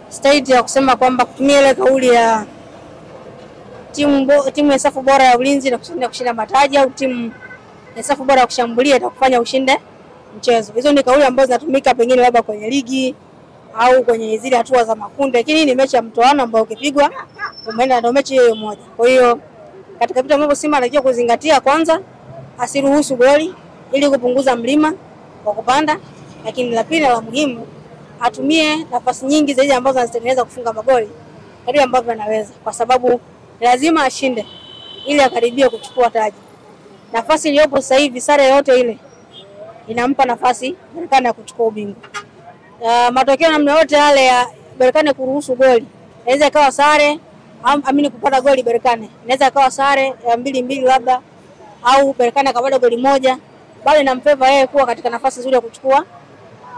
state ya kusema kwamba kutumia ile kauli ya timu ya safu bora ya ulinzi na kushinda mataji, au timu ya safu bora ya kushambulia itakufanya ushinde mchezo. Hizo ni kauli ambazo zinatumika pengine labda kwenye ligi au kwenye zile hatua za makundi, lakini ni mechi ya mtoano ambayo ukipigwa umeenda ndio mechi hiyo moja. Kwa hiyo katika vitu ambavyo Simba anatakiwa kuzingatia, kwanza asiruhusu goli ili kupunguza mlima wa kupanda, lakini la pili la muhimu atumie nafasi nyingi zaidi ambazo anazitengeneza kufunga magoli kadri ambavyo anaweza, kwa sababu lazima ashinde ili akaribie kuchukua taji. Nafasi iliyopo sasa hivi, sare yote ile inampa nafasi Berkane ya kuchukua ubingwa. Matokeo namna yote yale ya Berkane kuruhusu goli, inaweza ikawa sare amini kupata goli Berkane, inaweza ikawa sare ya 2-2 labda, au Berkane akapata goli moja, bado inamfavor yeye kuwa katika nafasi nzuri ya kuchukua.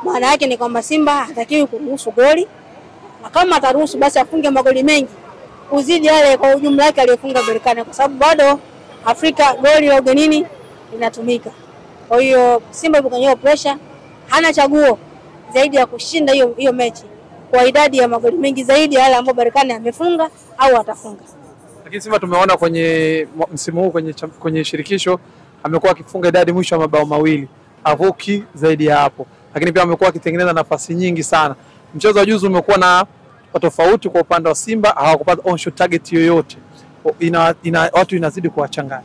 Maana yake ni kwamba Simba hatakiwi kuruhusu goli, na kama ataruhusu basi afunge magoli mengi uzidi yale kwa ujumla wake aliyofunga Berkane, kwa sababu bado Afrika goli la ugenini linatumika. Kwa hiyo Simba yuko kwenye pressure, hana chaguo zaidi ya kushinda hiyo mechi kwa idadi ya magoli mengi zaidi yale ambayo Berkane amefunga au atafunga. Lakini Simba tumeona kwenye msimu huu kwenye shirikisho amekuwa akifunga idadi mwisho ya mabao mawili, avuki zaidi ya hapo. Lakini pia amekuwa akitengeneza nafasi nyingi sana. Mchezo wa juzi umekuwa na tofauti kwa upande wa Simba, hawakupata on shoot target yoyote. Watu inazidi kuwachanganya.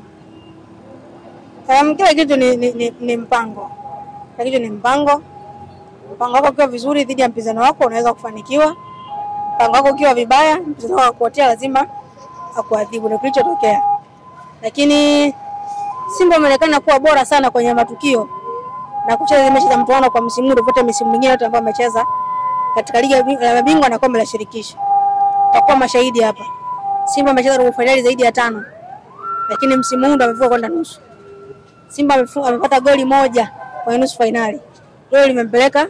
Kila kitu ni mpango. Kila kitu ni mpango. Mpango wako ukiwa vizuri dhidi ya mpinzani wako unaweza kufanikiwa. Mpango wako ukiwa vibaya, mpinzani wako kuotea lazima akuadhibu. Ndio kilichotokea. Lakini Simba imeonekana kuwa bora sana kwenye matukio na kucheza mechi za mtoano kwa msimu huu tofauti na misimu mingine yote ambayo amecheza katika ligi ya mabingwa na kombe la shirikisho. Tutakuwa mashahidi hapa. Simba amecheza robo finali zaidi ya 5. Lakini msimu huu ndo amevuka kwenda nusu. Simba amepata goli moja kwa nusu finali. Hilo limempeleka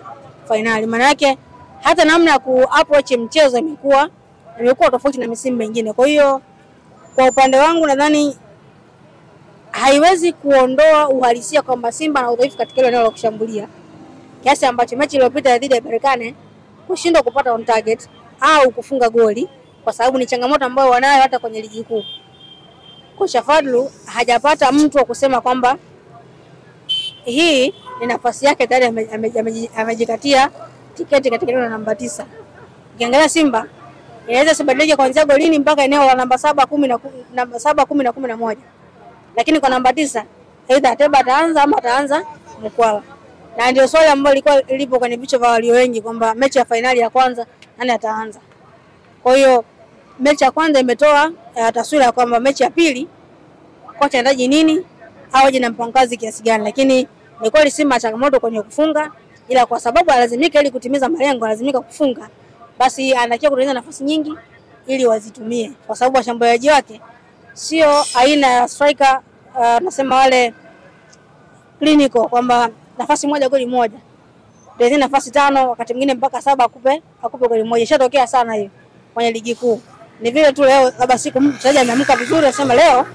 finali. Maana yake hata namna ya ku-approach mchezo imekuwa tofauti na misimu mingine. Kwa hiyo kwa upande wangu nadhani haiwezi kuondoa uhalisia kwamba Simba na udhaifu katika ile eneo la kushambulia. Kiasi ambacho mechi iliyopita dhidi ya Berkane kushindwa kupata on target au kufunga goli, kwa sababu ni changamoto ambayo wanayo hata kwenye ligi kuu. Kocha Fadlu hajapata mtu wa kusema kwamba hii ni nafasi yake, tayari amejikatia tiketi katika eneo la namba 9. Ukiangalia Simba inaweza sibadilike kuanzia golini mpaka eneo la namba 7, 10 na 11. Lakini kwa namba 9 aidha Ateba ataanza ama ataanza Mkwala. Na ndio swali ambalo lipo kwenye vichwa vya walio wengi kwamba mechi ya finali ya kwanza nani ataanza. Kwa hiyo mechi ya kwanza imetoa taswira kwamba mechi ya pili kocha anataka nini au je na mpangazi kiasi gani, lakini ni kweli Simba changamoto kwenye kufunga, ila kwa sababu lazimika ili kutimiza malengo lazimika kufunga, basi anakia kutengeneza nafasi nyingi ili wazitumie, kwa sababu washambuliaji wake sio aina ya striker nasema wale clinical kwamba nafasi moja goli moja. Ndio nafasi 5 wakati mwingine mpaka 7 akupe goli moja. Ishatokea sana hiyo kwenye ligi kuu. Ni vile tu leo labda siku mchezaji ameamka vizuri asema leo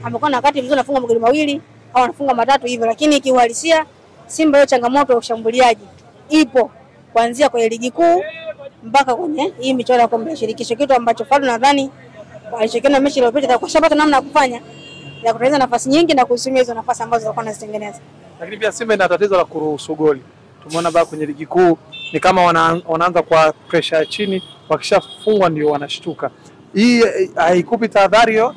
amekuwa na wakati vizuri anafunga magoli mawili au anafunga matatu hivyo, lakini kiuhalisia Simba hiyo changamoto ya ushambuliaji ipo kuanzia kwenye ligi kuu mpaka kwenye hii michuano ya kombe la shirikisho, kitu ambacho Fadlu nadhani alichokiona mechi iliyopita kwa sababu namna ya kufanya ya kutengeneza nafasi nyingi na kusimamia hizo nafasi ambazo walikuwa wanazitengeneza. Lakini pia Simba ina tatizo la kuruhusu goli. Tumeona bado kwenye ligi kuu ni kama wanaanza kwa pressure ya chini, wakishafungwa ndio wanashtuka. Hii haikupi tahadhari hiyo?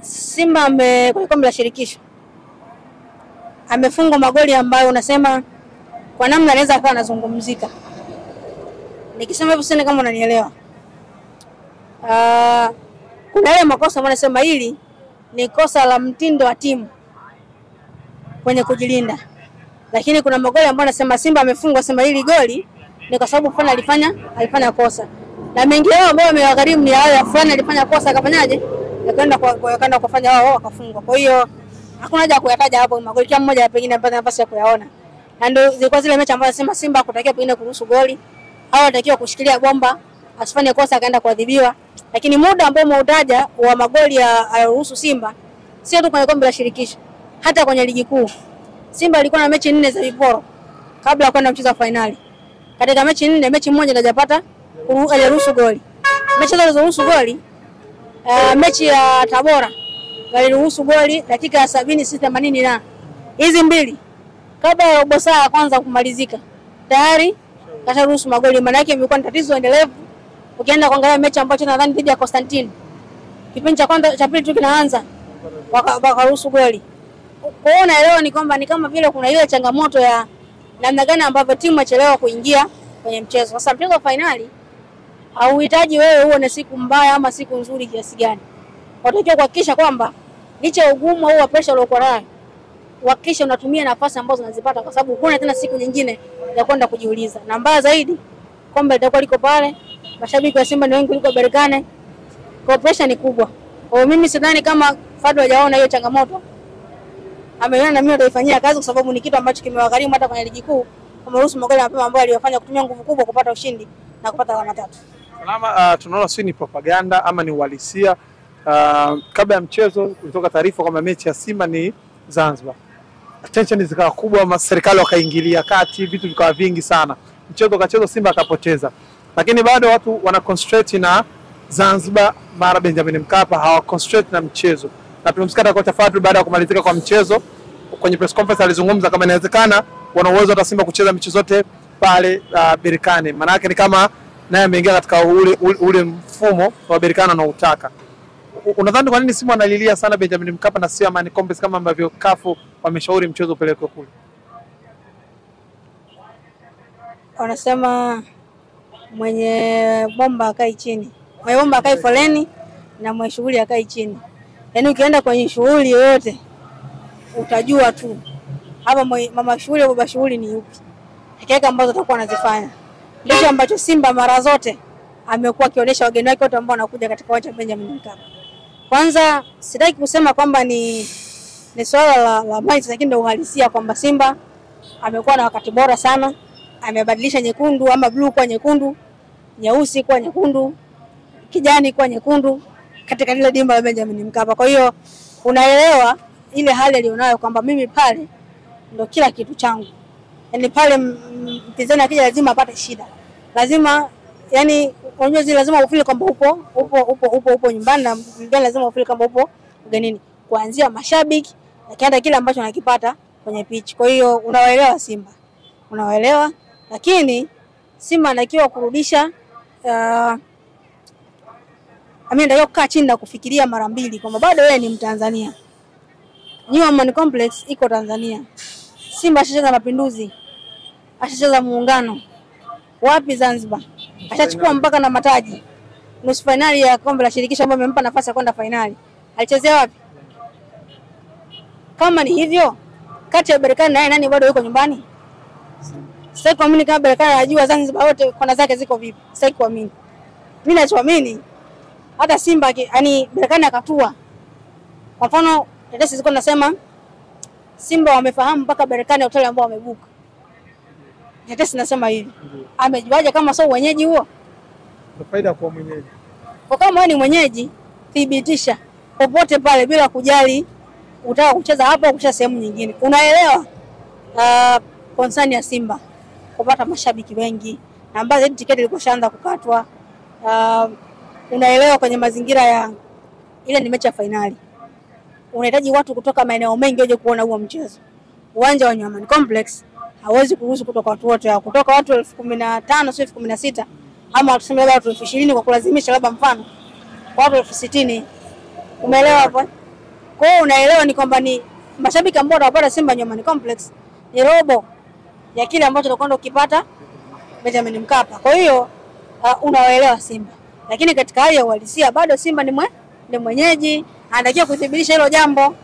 Simba kwenye kombe la shirikisho amefungwa magoli ambayo unasema kwa namna anaweza akawa anazungumzika. Nikisema hivyo sasa kama unanielewa. Kuna ile makosa ambayo nasema hili ni kosa la mtindo wa timu kwenye kujilinda. Lakini kuna magoli ambayo nasema Simba amefungwa sema hili goli ni kwa sababu fulani alifanya kosa. Na mengi yao ambao wamewagharimu ni wale fulani alifanya kosa akafanyaje? Akaenda kufanya wao wakafungwa. Kwa hiyo hakuna haja kuyataja hapo magoli, kila mmoja pengine apata nafasi ya kuyaona. Na ndio zilikuwa zile mechi ambazo nasema Simba hakutakiwa pengine kuruhusu goli au anatakiwa kushikilia bomba asifanye kosa akaenda kuadhibiwa. Lakini muda ambao umeutaja wa magoli ya ruhusu Simba sio tu kwenye kombe la shirikisho, hata kwenye ligi kuu. Simba alikuwa na mechi 4 za viporo kabla ya kwenda mchezo wa finali. Katika mechi 4, mechi moja ndio hajapata hajaruhusu goli. Mechi zilizoruhusu goli mechi ya Tabora waliruhusu goli dakika ya 70 si 80 na hizi mbili kabla ya robo saa ya kwanza kumalizika tayari kasharuhusu magoli. Maana yake imekuwa ni tatizo endelevu. Ukienda kuangalia mechi ambayo nadhani dhidi ya Constantine, kipindi cha kwanza cha pili tu kinaanza wakaruhusu goli. Kwa hiyo naelewa ni kwamba ni kama vile kuna ile changamoto ya namna gani ambavyo timu inachelewa kuingia kwenye mchezo. Sasa mchezo wa finali hauhitaji wewe uone siku mbaya ama siku nzuri kiasi gani. Unatakiwa kuhakikisha kwamba licha ya ugumu au pressure uliokuwa nayo, uhakikisha unatumia nafasi ambazo unazipata, kwa sababu kuna tena siku nyingine ya kwenda kujiuliza. Na mbaya zaidi kombe litakuwa liko pale, mashabiki wa Simba ni wengi kuliko Berkane, kwa pressure ni kubwa. Kwa mimi sidhani kama Fadlu hajaona hiyo changamoto. Ameona na mimi nitaifanyia kazi, kwa sababu ni kitu ambacho kimewagharimu hata kwenye ligi kuu, kuruhusu magoli mapema ambayo aliyofanya kutumia nguvu kubwa kupata ushindi na kupata alama 3. Salama, tunaona si ni propaganda ama ni uhalisia. Kabla ya mchezo kulitoka taarifa kwamba mechi ya Simba ni Zanzibar. Attention zikawa kubwa, serikali wakaingilia kati, vitu vikawa vingi sana. Mchezo kachezwa, Simba akapoteza. Lakini bado watu wana concentrate na Zanzibar mara Benjamin Mkapa, hawa concentrate na mchezo. Na tumemsikia kocha Fadlu baada ya kumalizika kwa mchezo kwenye press conference alizungumza kama inawezekana wana uwezo hata Simba kucheza michezo yote pale Berkane. Maana yake ni kama naye ameingia katika ule mfumo wa Berkane anaotaka. Unadhani kwa nini Simba analilia sana Benjamin Mkapa na sio Amani Complex kama ambavyo CAF wameshauri mchezo upelekwe kule? Wanasema mwenye bomba akai chini. Mwenye bomba akai foleni na mwenye shughuli akai chini. Yaani ukienda kwenye shughuli yoyote utajua tu hapa mama shughuli au baba shughuli ni yupi. Hakika ambazo atakuwa anazifanya. Ndicho ambacho Simba mara zote amekuwa akionyesha wageni wake wote ambao wanakuja katika uwanja wa Benjamin Mkapa. Kwanza sitaki kusema kwamba ni swala la mindset, lakini ndio uhalisia kwamba Simba amekuwa na wakati bora sana. Amebadilisha nyekundu ama blue kwa nyekundu, nyeusi kwa nyekundu, kijani kwa nyekundu katika ile dimba la Benjamin Mkapa. Kwa hiyo unaelewa ile hali alionayo kwamba mimi pale ndio kila kitu changu. Yaani pale mpinzani akija lazima apate shida. Lazima yani unajua zile lazima ufile kwamba upo nyumbani, na mgeni lazima ufile kwamba upo ugenini. Kuanzia mashabiki na kianda kile ambacho anakipata kwenye pitch. Kwa hiyo unawaelewa Simba. Unawaelewa, lakini Simba anakiwa kurudisha ndio kukaa chini na kufikiria mara mbili kwamba bado yeye ni Mtanzania. New Amani Complex iko Tanzania. Simba ashacheza Mapinduzi, ashacheza Muungano. Wapi Zanzibar? Ashachukua mpaka na mataji. Nusu finali ya kombe la shirikisho ambayo imempa nafasi ya kwenda finali. Alichezea wapi? Kama ni hivyo, kati ya Berkane na nani bado yuko nyumbani? Sasa kuamini kama Berkane anajua Zanzibar wote kona zake ziko vipi. Sasa kuamini. Mimi nachoamini hata Simba yani Berkane akatua. Kwa mfano tetesi ziko nasema Simba wamefahamu mpaka Berkane hotel ambao wamebuka. Tetesi nasema hivi. Amejuaje kama sio wenyeji huo? Kwa faida kwa mwenyeji. Kwa kama wewe ni mwenyeji, thibitisha popote pale bila kujali utaka kucheza hapo au kucheza sehemu nyingine. Unaelewa concern ya Simba kupata mashabiki wengi na ambazo tiketi ilikuwa shaanza kukatwa. Unaelewa kwenye mazingira ya ile ni mechi ya finali. Unahitaji watu kutoka maeneo mengi waje kuona huo mchezo. Uwanja wa New Amani Complex hawezi kuruhusu kutoka watu wote, kutoka watu 15,000 sio 16,000 ama tuseme watu 20,000 kwa kulazimisha labda mfano watu 60,000. Umeelewa hapo? Kwa hiyo unaelewa ni kwamba ni mashabiki ambao watapata Simba New Amani Complex ni robo ya kile ambacho tutakwenda ukipata Benjamin Mkapa. Kwa hiyo unawaelewa Simba. Lakini katika hali ya uhalisia bado Simba ni mwenyeji, anatakiwa kudhibitisha hilo jambo.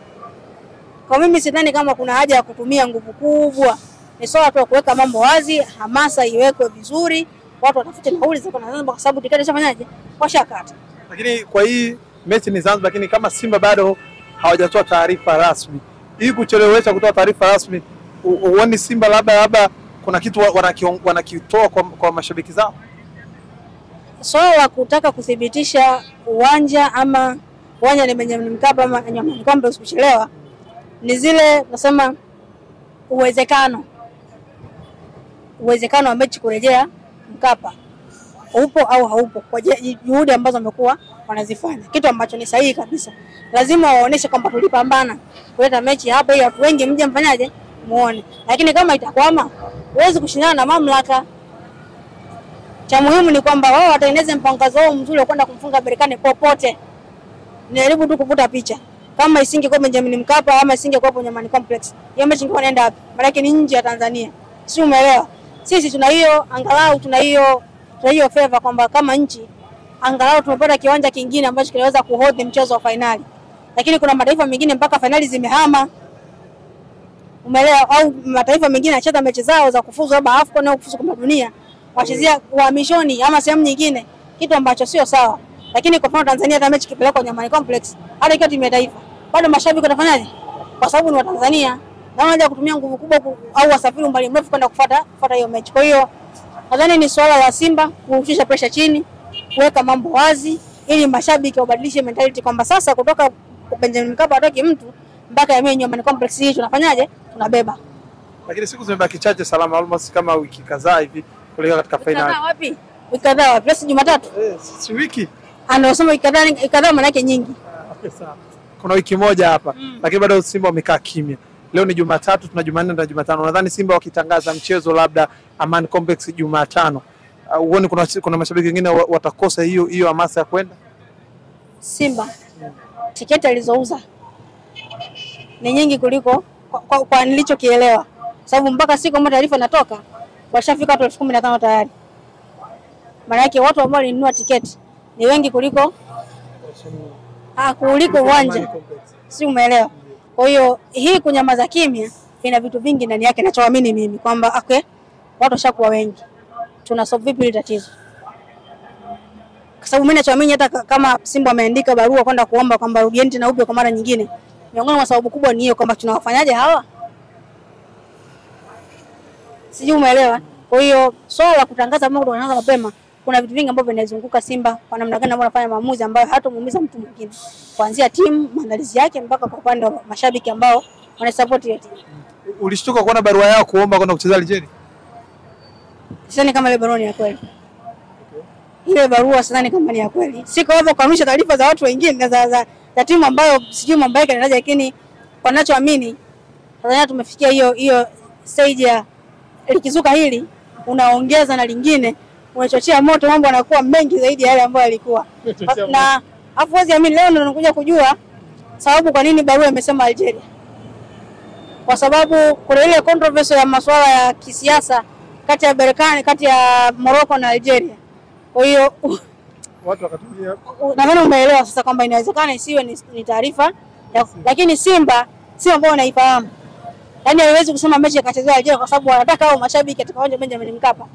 Kwa mimi sidhani kama kuna haja ya kutumia nguvu kubwa. Ni sawa tu kuweka mambo wazi, hamasa iwekwe vizuri, watu watafute nauli za Zanzibar kwa sababu tiketi zishafanyaje? Washakata. Lakini kwa hii mechi ni Zanzibar, lakini kama Simba bado hawajatoa taarifa rasmi. Hii kuchelewesha kutoa taarifa rasmi, uone Simba labda kuna kitu wanakitoa kwa mashabiki zao. Swala kutaka kuthibitisha uwanja ama uwanja ni Benjamin Mkapa ama New Amani Complex kuchelewa ni zile nasema uwezekano. uwezekano wa mechi kurejea Mkapa upo au haupo kwa juhudi ambazo wamekuwa wanazifanya, kitu ambacho ni sahihi kabisa. Lazima waoneshe kwamba tulipambana kuleta mechi hapa ili watu wengi mje mfanyaje muone, lakini kama itakwama huwezi kushindana na mamlaka. Cha muhimu ni kwamba wao watengeneze mpango wao mzuri wa kwenda kumfunga Berkane popote. Nijaribu tu kuvuta picha. Kama isingekuwa Benjamin Mkapa ama isingekuwa kwenye Amani Complex, hiyo mechi ingekuwa inaenda wapi? Maana ni nje ya Tanzania. Si umeelewa? Sisi tuna hiyo angalau tuna hiyo favor kwamba kama nchi angalau tumepata kiwanja kingine ambacho kinaweza kuhold mchezo wa finali. Lakini kuna mataifa mengine mpaka finali zimehama. Umeelewa? Au mataifa mengine yanacheza mechi zao za kufuzu labda AFCON au kufuzu kwa dunia wachezea uhamishoni ama sehemu nyingine, kitu ambacho sio sawa. Lakini kwa mfano Tanzania hata mechi kipelekwa kwenye Amani Complex, hata ikiwa timu ya taifa, bado mashabiki watafanyaje? Kwa sababu ni wa Tanzania. Na wanaanza kutumia nguvu kubwa au wasafiri umbali mrefu kwenda kufuata hiyo mechi. Kwa hiyo nadhani ni swala la Simba kushusha pressure chini, kuweka mambo wazi ili mashabiki wabadilishe mentality kwamba sasa kutoka Benjamin Mkapa atoki mtu mpaka ya Amani Complex hii tunafanyaje? Tunabeba. Lakini siku zimebaki chache salama, almost kama wiki kadhaa hivi kuelekea katika finali. Wapi? Wiki kadhaa wapi? Leo Jumatatu. Si wiki. Anasema wiki kadhaa maana yake nyingi. Okay, sawa. Kuna wiki moja hapa, lakini bado Simba wamekaa kimya. Leo ni Jumatatu, tuna Jumanne na Jumatano. Nadhani Simba wakitangaza mchezo labda Amani Complex Jumatano, uone kuna mashabiki wengine watakosa hiyo hamasa ya kwenda. Simba tiketi alizouza ni nyingi kuliko kwa nilichokielewa. Sababu mpaka siku ambayo taarifa inatoka washafika watu 15,000 tayari. Maana yake watu ambao walinunua tiketi ni wengi kuliko uwanja. Si umeelewa? Kwa hiyo hii kunyamaza kimya ina vitu vingi ndani yake, ninachoamini mimi kwamba okay, watu washakuwa wengi. Tuna solve vipi ile tatizo? Kwa sababu mimi ninachoamini hata kama Simba ameandika barua kwenda kuomba kwamba rudieni tena upya kwa mara nyingine, miongoni mwa sababu kubwa ni hiyo kwamba tunawafanyaje hawa? Sijui umeelewa? Kwa hiyo swala la kutangaza mambo tunaanza mapema, kuna vitu vingi ambavyo vinazunguka Simba kwa namna gani ambao wanafanya maamuzi ambayo hatamuumiza mtu mwingine. Kuanzia timu, maandalizi yake mpaka kwa upande wa mashabiki ambao wanasupport hiyo timu. Ulishtuka kuona barua yao kuomba kwenda kucheza Algeria? Sidhani kama ile barua ni ya kweli. Ile barua sidhani kama ni ya kweli. Siko hapo kuhamisha taarifa za watu wengine za timu ambayo sijui mambo yake yanaje, lakini kwa ninachoamini Tanzania tumefikia hiyo stage ya likizuka hili unaongeza na lingine, unachochea moto, mambo yanakuwa mengi zaidi ya yale ambayo yalikuwa. Na afuwezi amini leo ndo nakuja kujua sababu kwa nini barua imesema Algeria. Kwa sababu kuna ile controversy ya masuala ya kisiasa kati ya Berkane, kati ya Morocco na Algeria. Kwa hiyo watu wakatumia, nadhani umeelewa sasa kwamba inawezekana isiwe ni taarifa, lakini Simba sio ambao wanaifahamu. Yaani haiwezi kusema mechi ikachezwa Algeria kwa sababu wanataka hao mashabiki katika uwanja Benjamin Mkapa.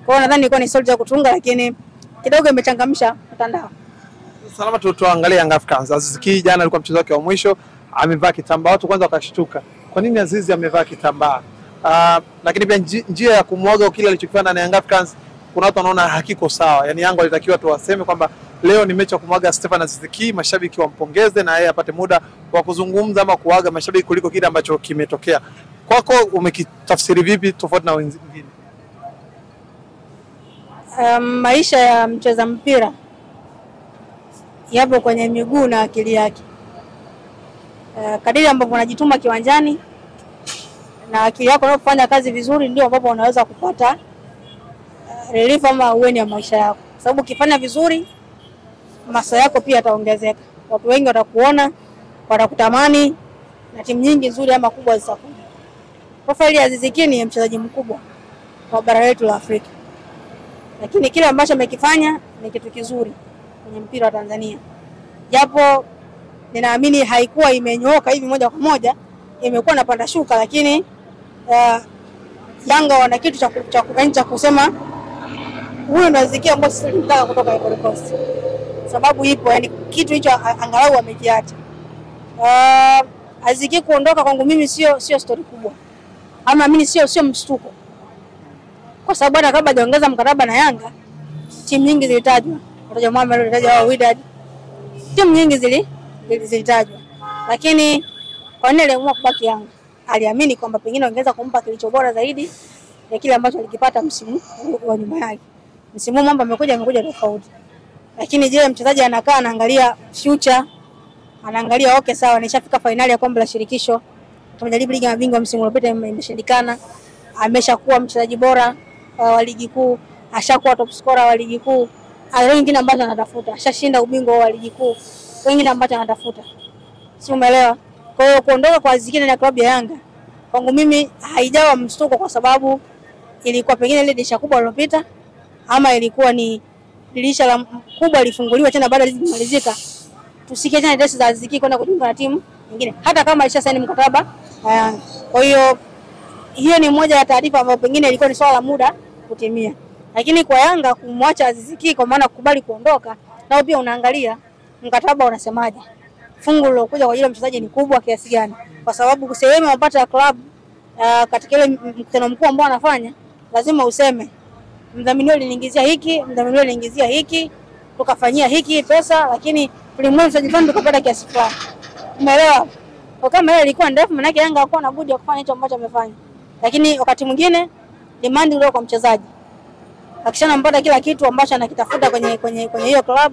Kwa hiyo nadhani ilikuwa ni soldier kutunga, lakini kidogo imechangamsha mtandao. Salama tuangalie Young Africans. Aziz Ki jana alikuwa mchezo wake wa mwisho, amevaa kitambaa. Watu kwanza wakashtuka. Kwa nini Aziz amevaa kitambaa? Lakini pia njia ya kumwaga kile alichokifanya na Young Africans, kuna watu wanaona hakiko sawa. Yaani Yanga walitakiwa tu waseme kwamba leo ni mechi ya kumwaga Stefan Aziz Ki, mashabiki wampongeze na yeye apate muda wa kuzungumza ama kuaga mashabiki kuliko kile ambacho kimetokea. Kwako umekitafsiri vipi tofauti na wengine? Maisha ya mcheza mpira yapo kwenye miguu na akili yake. Kadiri ambapo unajituma kiwanjani na akili yako inafanya kazi vizuri, ndio ambapo unaweza kupata relief ama uweni ya maisha yako. Sababu ukifanya vizuri, masaa yako pia yataongezeka. Watu wengi watakuona, watakutamani, na timu nyingi nzuri ama kubwa zitakuja. Profile ya Aziz Ki ni mchezaji mkubwa wa bara letu la Afrika. Lakini kile ambacho amekifanya ni kitu kizuri kwenye mpira wa Tanzania. Japo ninaamini haikuwa imenyooka hivi moja kwa moja, imekuwa na panda shuka, lakini Yanga wana kitu cha kusema huyu ndo Aziz Ki ambaye sisi tunataka kutoka Ivory Coast. Sababu ipo, yani kitu hicho angalau amekiacha. Aziz Ki kuondoka kwangu mimi sio story kubwa. Ama mimi sio mshtuko. Kwa sababu hata kabla hajaongeza mkataba na Yanga, timu nyingi zilitajwa. Wataja Mohamed alitajwa, Wydad. Timu nyingi zilitajwa. Lakini kwa nini aliamua kubaki Yanga? Aliamini kwamba pengine ongeza kumpa kilicho bora zaidi ya kile ambacho alikipata msimu wa nyuma yake. Msimu mambo amekuja tofauti. Lakini je, mchezaji anakaa anaangalia future, anaangalia okay sawa, nishafika finali ya kombe la shirikisho. Tumejaribu ligi ya mabingwa msimu uliopita imeshindikana. Ameshakuwa mchezaji bora wa ligi kuu, ashakuwa top scorer wa ligi kuu. Ana wengine ambao anatafuta, ashashinda ubingwa wa ligi kuu. Wengine ambao anatafuta. Si umeelewa? Kwa hiyo kuondoka kwa Aziz Ki na klabu ya Yanga kwangu mimi haijawa mshtuko, kwa sababu ilikuwa pengine ile dirisha kubwa lilopita, ama ilikuwa ni dirisha la kubwa lifunguliwa tena baada ya ligi kumalizika. Tusikie tena desi za Aziz Ki kwenda kujiunga na timu nyingine hata kama alishasaini mkataba na Yanga. Kwa hiyo ni moja ya taarifa ambayo pengine ilikuwa ni swala la muda kutimia. Lakini kwa Yanga kumwacha Aziz Ki kwa maana kukubali kuondoka, nao pia unaangalia mkataba unasemaje. Fungu lilokuja kwa ajili ya mchezaji ni kubwa kiasi gani? Kwa sababu sehemu mapato ya club katika ile mkutano mkuu ambao anafanya lazima useme mdhamini aliniingizia hiki, mdhamini aliniingizia hiki, tukafanyia hiki pesa, lakini tulimwona mchezaji fulani tukapata kiasi fulani. Umeelewa? Kwa kama ile ilikuwa ndefu, maana yake Yanga hakuwa na budi ya kufanya hicho ambacho amefanya. Lakini wakati mwingine demand ile kwa mchezaji, akishana mpata kila kitu ambacho anakitafuta kwenye hiyo club,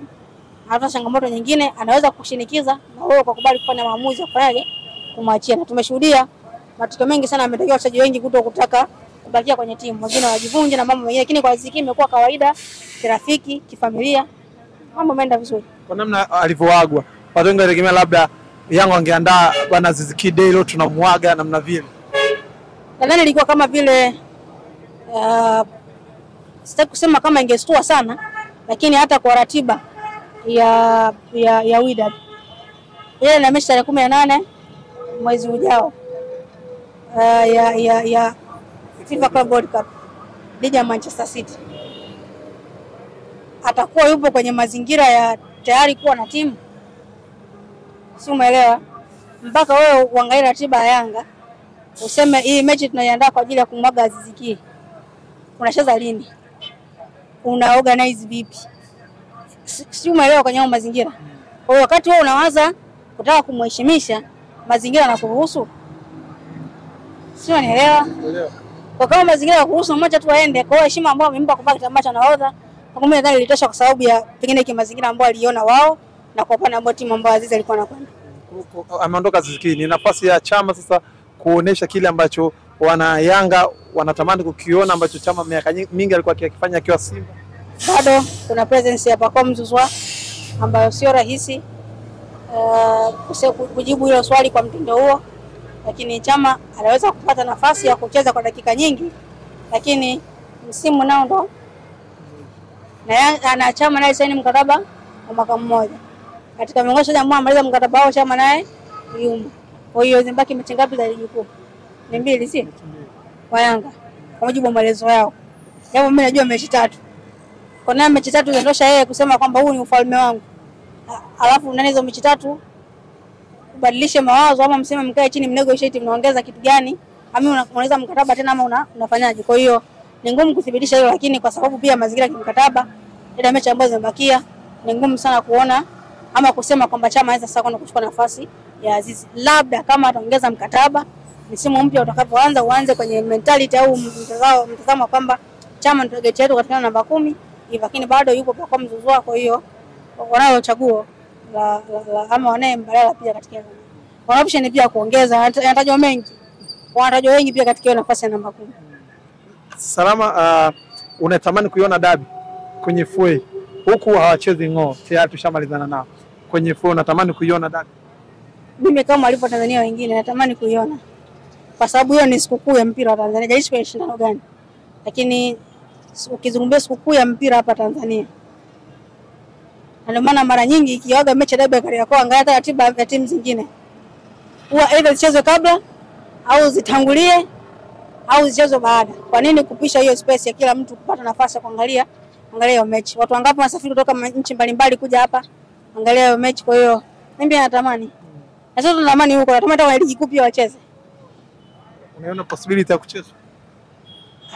hata changamoto nyingine anaweza kushinikiza na wewe kwa kubali kufanya maamuzi ya kufanyaje kumwachia. Na tumeshuhudia matukio mengi sana yametokea, wachezaji wengi kutaka kubakia kwenye timu, wengine wajivunje na mambo mengine, lakini kwa Aziz Ki imekuwa kawaida, kirafiki, kifamilia, mambo yameenda vizuri. Kwa namna alivyoagwa, watu wengi wanategemea labda Yanga wangeandaa bwana Aziz Ki Day leo tunamwaga namna vile. Nadhani ilikuwa kama vile sitaki kusema kama ingestua sana, lakini hata kwa ratiba ya Wydad ile na mechi tarehe 18 mwezi ujao ya FIFA Club World Cup dhidi ya Manchester City, atakuwa yupo kwenye mazingira ya tayari kuwa na timu. Si umeelewa? Mpaka wewe uangalie ratiba ya Yanga useme hii mechi tunaiandaa kwa ajili ya kumwaga Aziz Ki, unacheza lini? Una organize vipi? Si umeelewa kwenye mazingira? Kwa hiyo wakati wewe unawaza kutaka kumheshimisha, mazingira yanakuruhusu. Si unaelewa? Kwa kama mazingira yanakuruhusu mmoja tu aende, kwa heshima ambayo amempa kupata tamasha na hodha, kwa mimi nadhani ilitosha, kwa sababu ya pengine ile mazingira ambayo aliona wao na kwa upande ambao timu ambayo Aziz alikuwa anakwenda. Ameondoka Aziz Ki, ni nafasi ya Chama sasa kuonesha kile ambacho wana Yanga wanatamani kukiona, ambacho Chama miaka mingi alikuwa akifanya akiwa Simba. Bado kuna presence ya Pacome Zouzoua ambayo sio rahisi kujibu hilo swali kwa mtindo huo, lakini Chama anaweza kupata nafasi ya kucheza kwa dakika nyingi, lakini msimu nao ndo na Chama naye saini mkataba wa mwaka mmoja. Katika miongoni mwa amaliza mkataba wao Chama naye yumo. Kwa hiyo zimebaki mechi ngapi za ligi kuu? Ni 2, si? Kwa Yanga. Kwa mujibu wa maelezo yao. Japo mimi najua mechi 3. Kwa nini mechi 3 zinatosha yeye kusema kwamba huu ni ufalme wangu? Alafu ndani hizo mechi 3 kubadilisha mawazo, ama mseme mkae chini mnegotiate mnaongeza kitu gani? Ama unaweza mkataba tena ama unafanyaje? Kwa hiyo ni ngumu kudhibitisha hilo, lakini kwa sababu pia mazingira ya mkataba ile mechi ambazo zimebakia ni ngumu sana kuona ama kusema kwamba Chama anaweza sasa kwenda kuchukua nafasi ya Aziz. Labda kama ataongeza mkataba, msimu mpya utakapoanza uanze kwenye mentality au mtazamo kwamba Chama ndio target yetu katika namba 10, lakini bado yupo Pacome Zouzoua. Kwa hiyo wanao chaguo la ama wanaye mbadala pia katika hiyo. Wana option pia kuongeza, anatajwa mengi. Wanatajwa wengi pia katika nafasi ya namba 10. Salama, unatamani kuiona dabi kwenye FA. Huku hawachezi ng'oo, tayari tushamalizana nao. Kwenye FA unatamani kuiona dabi? Mimi kama alipo Tanzania wengine natamani kuiona. Kwa sababu hiyo ni sikukuu ya mpira wa Tanzania. Jaishi kwa shindano gani? Lakini ukizungumzia sikukuu ya mpira hapa Tanzania, ndio maana mara nyingi ikiwaga mechi dabi ya Kariakoo, angalia ratiba ya timu zingine, huwa either zichezwe kabla au zitangulie au zichezwe baada. Kwa nini kupisha hiyo space ya kila mtu kupata nafasi ya kuangalia hiyo mechi? Watu wangapi wanasafiri kutoka nchi mbalimbali kuja hapa angalia hiyo mechi? Kwa hiyo mimi natamani, na sasa tunatamani huko, natamani hata ligi kuu pia wacheze. Unaona possibility ya kucheza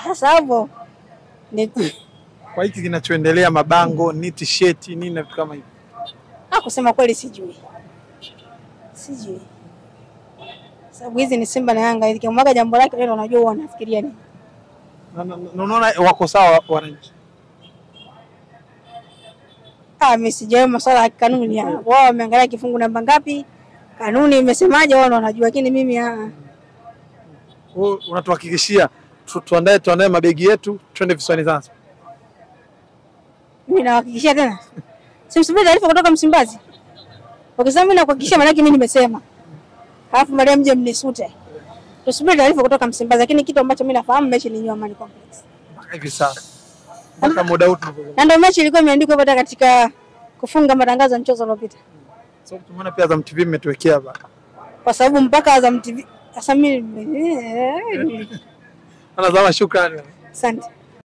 sasa hapo? Ni kwa hiki kinachoendelea, mabango, ni t-shirt, nini na vitu kama hivyo. Kusema kweli sijui. Sababu hizi ni Simba na Yanga, ikimwaga jambo lake leo unajua wanafikiria nini. Na unaona wako sawa wananchi? Mimi sijaelewa masuala ya kanuni ya. Wao wameangalia kifungu namba ngapi? Kanuni imesemaje wao wanajua, lakini mimi Wewe unatuhakikishia tuandae mabegi yetu twende visiwani Zanzibar? Mimi nawahakikishia tena. Simsubiri taarifa kutoka Msimbazi. Ukisema mimi nakuhakikishia maana yake mimi nimesema. Alafu Mariam mje mnisute. Tusubiri taarifa kutoka Msimbazi, lakini kitu ambacho mimi nafahamu mechi ni New Amani Complex. Mpaka hivi sasa. Mpaka muda huu tunapozungumza. Na ndio mechi ilikuwa imeandikwa hapa katika kufunga matangazo ya mchezo uliopita. So tumeona pia Azam TV mmetuwekea hapa. Kwa sababu mpaka Azam TV sasa mimi Ana zama, shukrani. Asante.